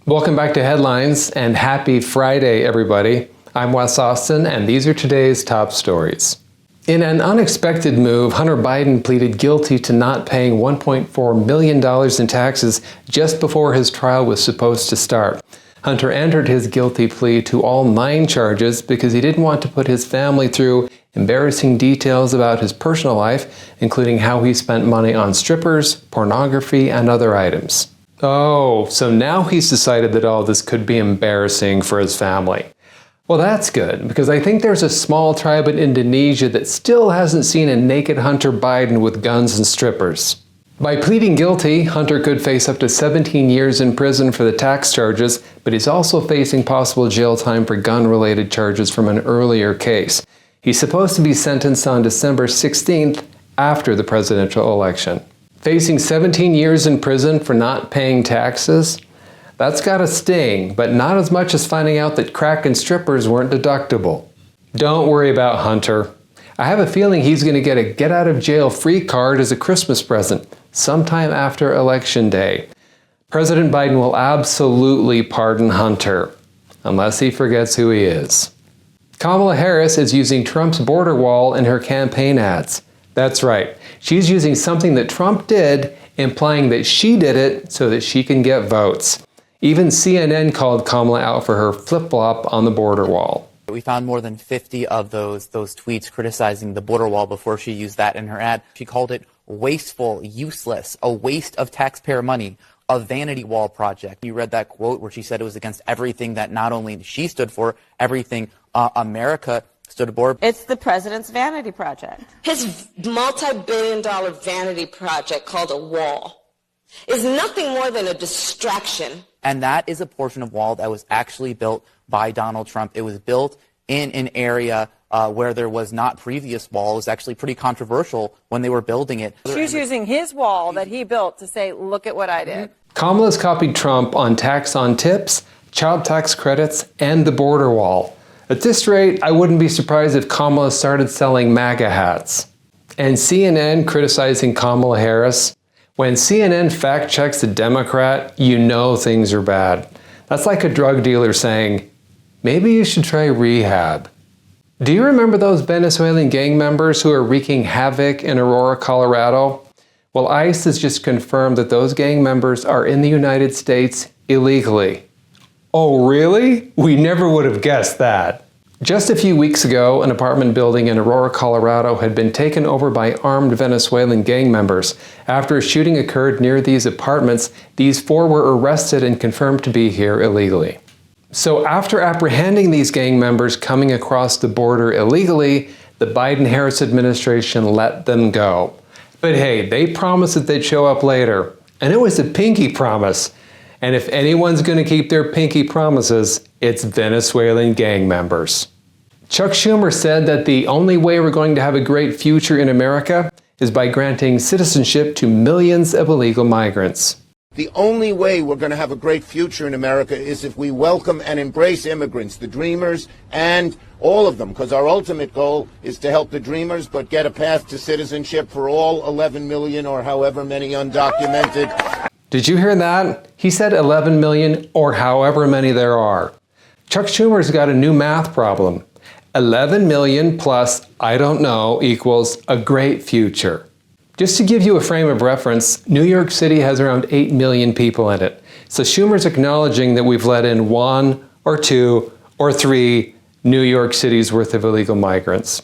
Welcome back to Headlines, and happy Friday, everybody. I'm Wes Austin, and these are today's top stories. In an unexpected move, Hunter Biden pleaded guilty to not paying $1.4 million in taxes just before his trial was supposed to start. Hunter entered his guilty plea to all 9 charges because he didn't want to put his family through embarrassing details about his personal life, including how he spent money on strippers, pornography, and other items. Oh, so now he's decided that all this could be embarrassing for his family. Well, that's good, because I think there's a small tribe in Indonesia that still hasn't seen a naked Hunter Biden with guns and strippers. By pleading guilty, Hunter could face up to 17 years in prison for the tax charges, but he's also facing possible jail time for gun-related charges from an earlier case. He's supposed to be sentenced on December 16th, after the presidential election. Facing 17 years in prison for not paying taxes? That's gotta sting, but not as much as finding out that crack and strippers weren't deductible. Don't worry about Hunter. I have a feeling he's gonna get a get-out-of-jail-free card as a Christmas present sometime after Election Day. President Biden will absolutely pardon Hunter, unless he forgets who he is. Kamala Harris is using Trump's border wall in her campaign ads. That's right. She's using something that Trump did, implying that she did it so that she can get votes. Even CNN called Kamala out for her flip-flop on the border wall. We found more than 50 of those tweets criticizing the border wall before she used that in her ad. She called it wasteful, useless, a waste of taxpayer money, a vanity wall project. You read that quote where she said it was against everything that not only she stood for, everything America stood for. It's the president's vanity project. His multi-billion-dollar vanity project called a wall is nothing more than a distraction. And that is a portion of wall that was actually built by Donald Trump. It was built in an area where there was not previous wall. It was actually pretty controversial when they were building it. She's using his wall that he built to say, look at what I did. Kamala's copied Trump on tax on tips, child tax credits, and the border wall. At this rate, I wouldn't be surprised if Kamala started selling MAGA hats. And CNN criticizing Kamala Harris. When CNN fact-checks a Democrat, you know things are bad. That's like a drug dealer saying, maybe you should try rehab. Do you remember those Venezuelan gang members who are wreaking havoc in Aurora, Colorado? Well, ICE has just confirmed that those gang members are in the United States illegally. Oh, really? We never would have guessed that. Just a few weeks ago, an apartment building in Aurora, Colorado had been taken over by armed Venezuelan gang members. After a shooting occurred near these apartments, these 4 were arrested and confirmed to be here illegally. So after apprehending these gang members coming across the border illegally, the Biden-Harris administration let them go. But hey, they promised that they'd show up later, and it was a pinky promise. And if anyone's going to keep their pinky promises, it's Venezuelan gang members. Chuck Schumer said that the only way we're going to have a great future in America is by granting citizenship to millions of illegal migrants. The only way we're going to have a great future in America is if we welcome and embrace immigrants, the dreamers, and all of them, because our ultimate goal is to help the dreamers, but get a path to citizenship for all 11 million or however many undocumented. Did you hear that? He said 11 million or however many there are. Chuck Schumer's got a new math problem. 11 million plus I don't know equals a great future. Just to give you a frame of reference, New York City has around 8 million people in it. So Schumer's acknowledging that we've let in 1 or 2 or 3 New York City's worth of illegal migrants.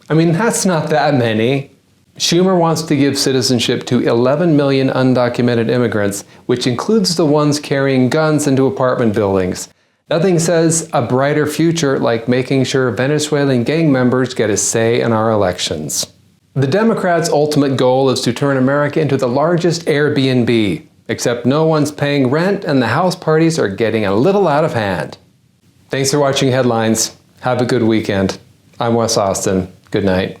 I mean, that's not that many. Schumer wants to give citizenship to 11 million undocumented immigrants, which includes the ones carrying guns into apartment buildings. Nothing says a brighter future like making sure Venezuelan gang members get a say in our elections. The Democrats' ultimate goal is to turn America into the largest Airbnb, except no one's paying rent and the house parties are getting a little out of hand. Thanks for watching Headlines. Have a good weekend. I'm Wes Austin. Good night.